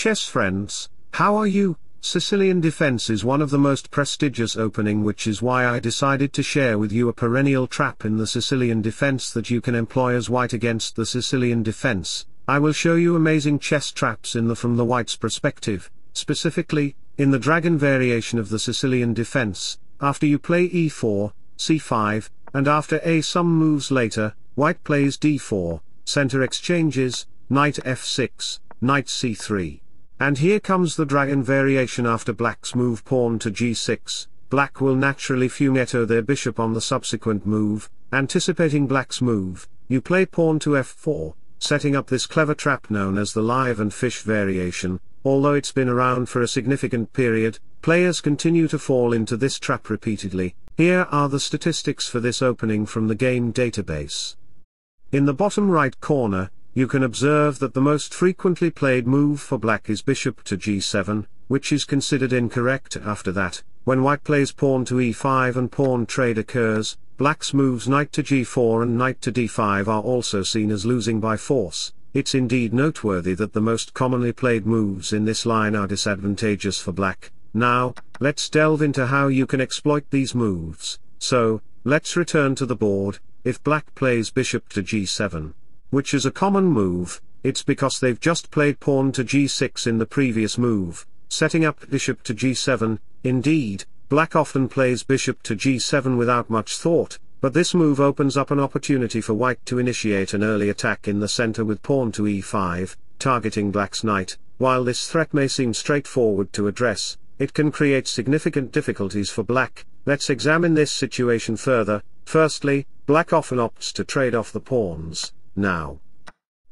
chess friends, how are you? Sicilian defense is one of the most prestigious opening, which is why I decided to share with you a perennial trap in the Sicilian defense that you can employ as white against the Sicilian defense. I will show you amazing chess traps from the white's perspective, specifically, in the dragon variation of the Sicilian defense. After you play e4, c5, and after some moves later, white plays d4, center exchanges, knight f6, knight c3. And here comes the dragon variation. After black's move pawn to g6, black will naturally fumetto their bishop on the subsequent move. Anticipating black's move, you play pawn to f4, setting up this clever trap known as the live and fish variation. Although it's been around for a significant period, players continue to fall into this trap repeatedly. Here are the statistics for this opening from the game database. In the bottom right corner, you can observe that the most frequently played move for black is bishop to g7, which is considered incorrect. After that, when white plays pawn to e5 and pawn trade occurs, black's moves knight to g4 and knight to d5 are also seen as losing by force. It's indeed noteworthy that the most commonly played moves in this line are disadvantageous for black. Now, let's delve into how you can exploit these moves. So, let's return to the board. If black plays bishop to g7, which is a common move, it's because they've just played pawn to g6 in the previous move, setting up bishop to g7. Indeed, black often plays bishop to g7 without much thought, but this move opens up an opportunity for white to initiate an early attack in the center with pawn to e5, targeting black's knight. While this threat may seem straightforward to address, it can create significant difficulties for black. Let's examine this situation further. Firstly, black often opts to trade off the pawns. Now,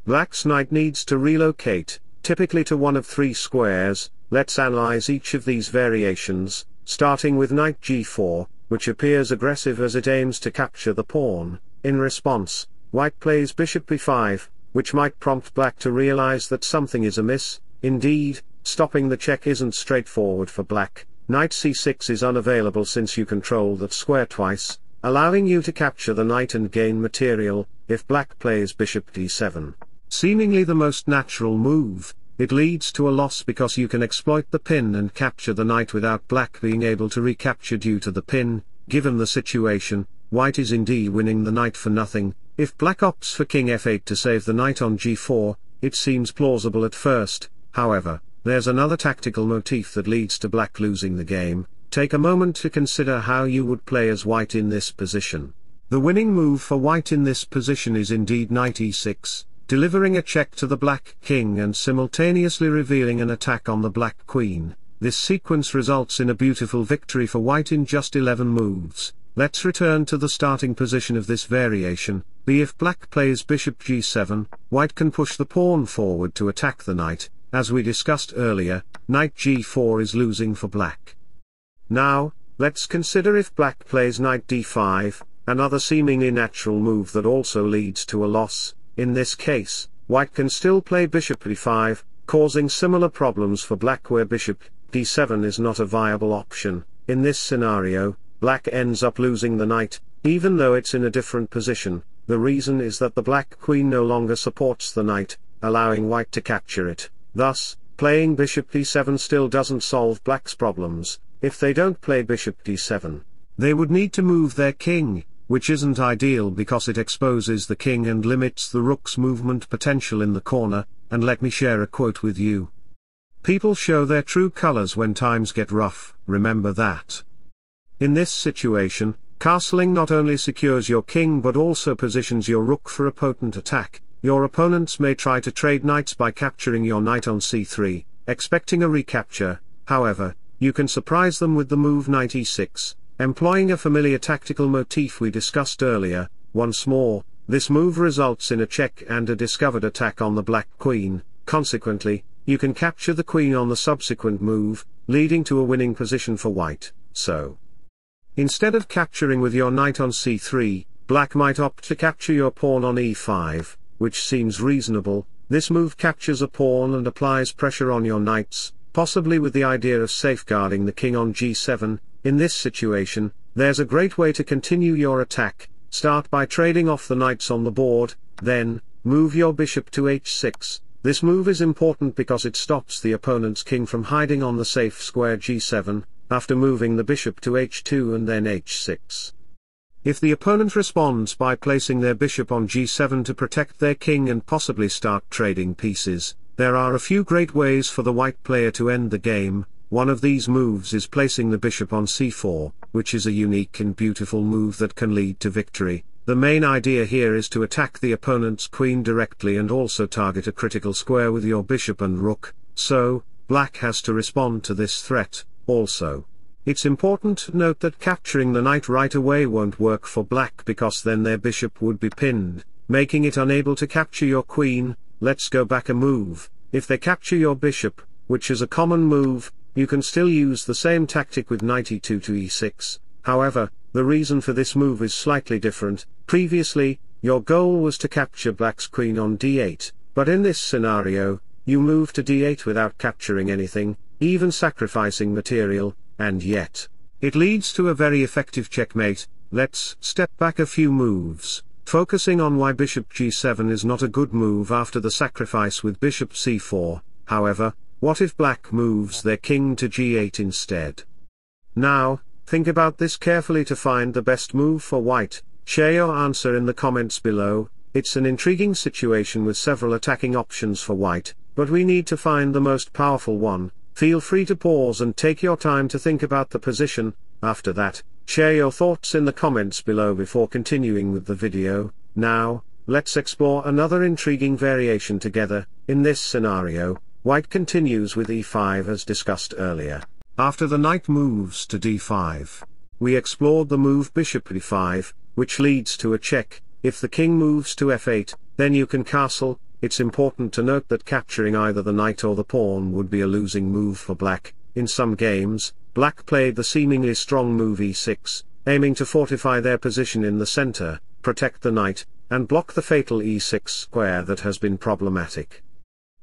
black's knight needs to relocate, typically to one of three squares. Let's analyze each of these variations, starting with knight g4, which appears aggressive as it aims to capture the pawn. In response, white plays bishop b5, which might prompt black to realize that something is amiss. Indeed, stopping the check isn't straightforward for black. Knight c6 is unavailable since you control that square twice, allowing you to capture the knight and gain material. If black plays bishop d7, seemingly the most natural move, it leads to a loss because you can exploit the pin and capture the knight without black being able to recapture due to the pin. Given the situation, white is indeed winning the knight for nothing. If black opts for king f8 to save the knight on g4, it seems plausible at first. However, there's another tactical motif that leads to black losing the game. Take a moment to consider how you would play as white in this position. The winning move for white in this position is indeed knight e6, delivering a check to the black king and simultaneously revealing an attack on the black queen. This sequence results in a beautiful victory for white in just 11 moves. Let's return to the starting position of this variation. If black plays bishop g7, white can push the pawn forward to attack the knight. As we discussed earlier, knight g4 is losing for black. Now, let's consider if black plays knight d5, another seemingly natural move that also leads to a loss. In this case, white can still play bishop e5, causing similar problems for black where bishop d7 is not a viable option. In this scenario, black ends up losing the knight, even though it's in a different position. The reason is that the black queen no longer supports the knight, allowing white to capture it. Thus, playing bishop d7 still doesn't solve black's problems. If they don't play bishop d7, they would need to move their king, which isn't ideal because it exposes the king and limits the rook's movement potential in the corner. And let me share a quote with you. People show their true colors when times get rough, remember that. In this situation, castling not only secures your king but also positions your rook for a potent attack. Your opponents may try to trade knights by capturing your knight on c3, expecting a recapture. However, you can surprise them with the move knight e6, employing a familiar tactical motif we discussed earlier. Once more, this move results in a check and a discovered attack on the black queen. Consequently, you can capture the queen on the subsequent move, leading to a winning position for white. So, instead of capturing with your knight on c3, black might opt to capture your pawn on e5, which seems reasonable. This move captures a pawn and applies pressure on your knights, possibly with the idea of safeguarding the king on g7. In this situation, there's a great way to continue your attack. Start by trading off the knights on the board, then, move your bishop to h6, This move is important because it stops the opponent's king from hiding on the safe square g7, after moving the bishop to h2 and then h6. If the opponent responds by placing their bishop on g7 to protect their king and possibly start trading pieces, there are a few great ways for the white player to end the game. One of these moves is placing the bishop on c4, which is a unique and beautiful move that can lead to victory. The main idea here is to attack the opponent's queen directly and also target a critical square with your bishop and rook, so, black has to respond to this threat, also. It's important to note that capturing the knight right away won't work for black because then their bishop would be pinned, making it unable to capture your queen. Let's go back a move. If they capture your bishop, which is a common move, you can still use the same tactic with knight e2 to e6, however, the reason for this move is slightly different. Previously, your goal was to capture black's queen on d8, but in this scenario, you move to d8 without capturing anything, even sacrificing material, and yet, it leads to a very effective checkmate. Let's step back a few moves, focusing on why bishop g7 is not a good move after the sacrifice with bishop c4, however, what if black moves their king to g8 instead? Now, think about this carefully to find the best move for white. Share your answer in the comments below. It's an intriguing situation with several attacking options for white, but we need to find the most powerful one. Feel free to pause and take your time to think about the position. After that, share your thoughts in the comments below before continuing with the video. Now, let's explore another intriguing variation together. In this scenario, white continues with e5 as discussed earlier. After the knight moves to d5, we explored the move bishop e5, which leads to a check. If the king moves to f8, then you can castle. It's important to note that capturing either the knight or the pawn would be a losing move for black. In some games, black played the seemingly strong move e6, aiming to fortify their position in the center, protect the knight, and block the fatal e6 square that has been problematic.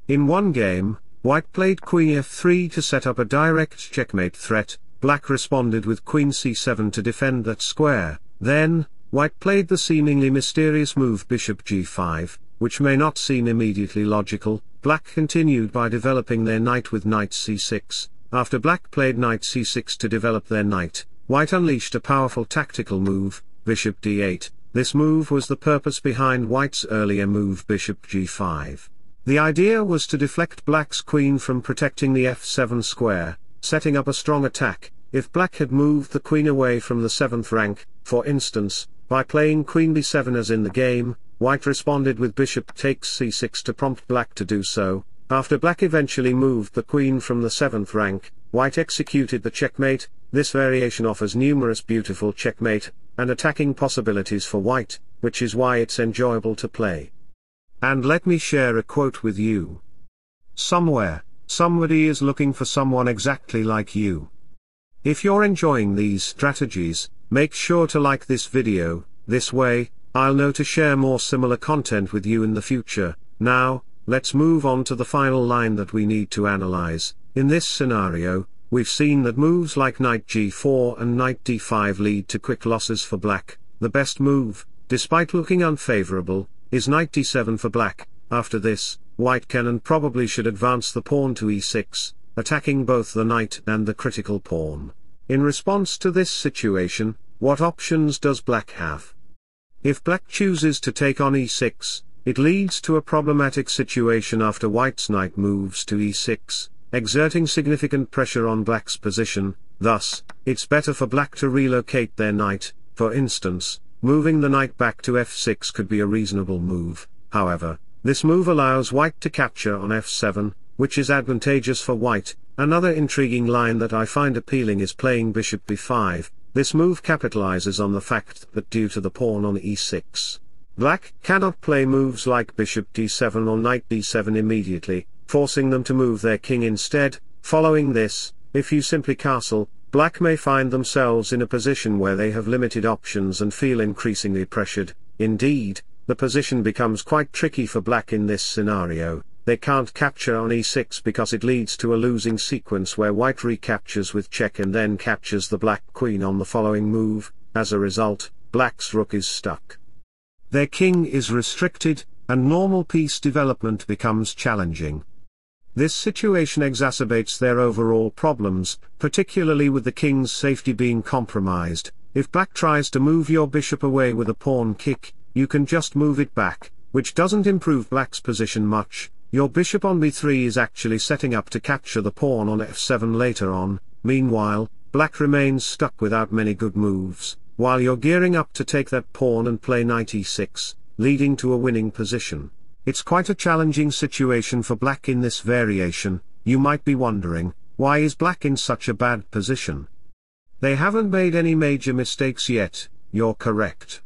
In one game, white played queen f3 to set up a direct checkmate threat. Black responded with queen c7 to defend that square. Then, white played the seemingly mysterious move bishop g5, which may not seem immediately logical. Black continued by developing their knight with knight c6. After black played knight c6 to develop their knight, white unleashed a powerful tactical move, bishop d8. This move was the purpose behind white's earlier move bishop g5. The idea was to deflect black's queen from protecting the f7 square, setting up a strong attack. If black had moved the queen away from the 7th rank, for instance, by playing queen b7 as in the game, white responded with bishop takes c6 to prompt black to do so. After black eventually moved the queen from the 7th rank, white executed the checkmate. This variation offers numerous beautiful checkmate and attacking possibilities for white, which is why it's enjoyable to play. And let me share a quote with you. Somewhere, somebody is looking for someone exactly like you. If you're enjoying these strategies, make sure to like this video. This way, I'll know to share more similar content with you in the future. Now, let's move on to the final line that we need to analyze. In this scenario, we've seen that moves like knight g4 and knight d5 lead to quick losses for black. The best move, despite looking unfavorable, is knight d7 for black. After this, white can and probably should advance the pawn to e6, attacking both the knight and the critical pawn. In response to this situation, what options does black have? If black chooses to take on e6, it leads to a problematic situation after white's knight moves to e6, exerting significant pressure on black's position. Thus, it's better for black to relocate their knight. For instance, moving the knight back to f6 could be a reasonable move. However, this move allows white to capture on f7, which is advantageous for white. Another intriguing line that I find appealing is playing bishop b5. This move capitalizes on the fact that due to the pawn on e6, black cannot play moves like bishop d7 or knight d7 immediately, forcing them to move their king instead. Following this, if you simply castle, black may find themselves in a position where they have limited options and feel increasingly pressured. Indeed, the position becomes quite tricky for black in this scenario. They can't capture on e6 because it leads to a losing sequence where white recaptures with check and then captures the black queen on the following move. As a result, black's rook is stuck. Their king is restricted, and normal piece development becomes challenging. This situation exacerbates their overall problems, particularly with the king's safety being compromised. If black tries to move your bishop away with a pawn kick, you can just move it back, which doesn't improve black's position much. Your bishop on b3 is actually setting up to capture the pawn on f7 later on. Meanwhile, black remains stuck without many good moves, while you're gearing up to take that pawn and play knight e6, leading to a winning position. It's quite a challenging situation for black in this variation. You might be wondering, why is black in such a bad position? They haven't made any major mistakes yet. You're correct.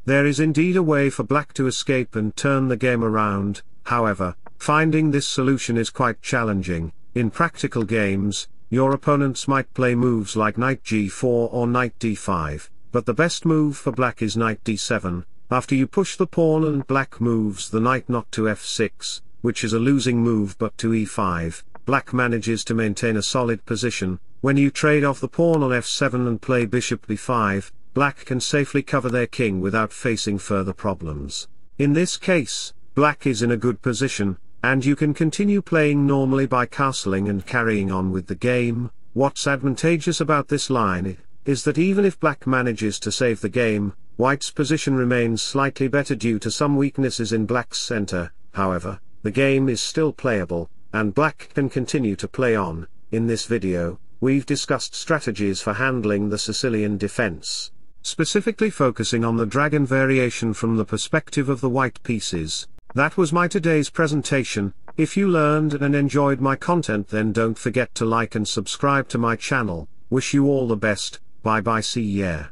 There is indeed a way for black to escape and turn the game around. However, finding this solution is quite challenging. In practical games, your opponents might play moves like knight g4 or knight d5, but the best move for black is knight d7. After you push the pawn and black moves the knight not to f6, which is a losing move, but to e5, black manages to maintain a solid position. When you trade off the pawn on f7 and play bishop b5, black can safely cover their king without facing further problems. In this case, black is in a good position, and you can continue playing normally by castling and carrying on with the game. What's advantageous about this line is that even if black manages to save the game, white's position remains slightly better due to some weaknesses in black's center. However, the game is still playable, and black can continue to play on. In this video, we've discussed strategies for handling the Sicilian defense, specifically focusing on the dragon variation from the perspective of the white pieces. That was my today's presentation. If you learned and enjoyed my content, then don't forget to like and subscribe to my channel. Wish you all the best. Bye bye, see ya.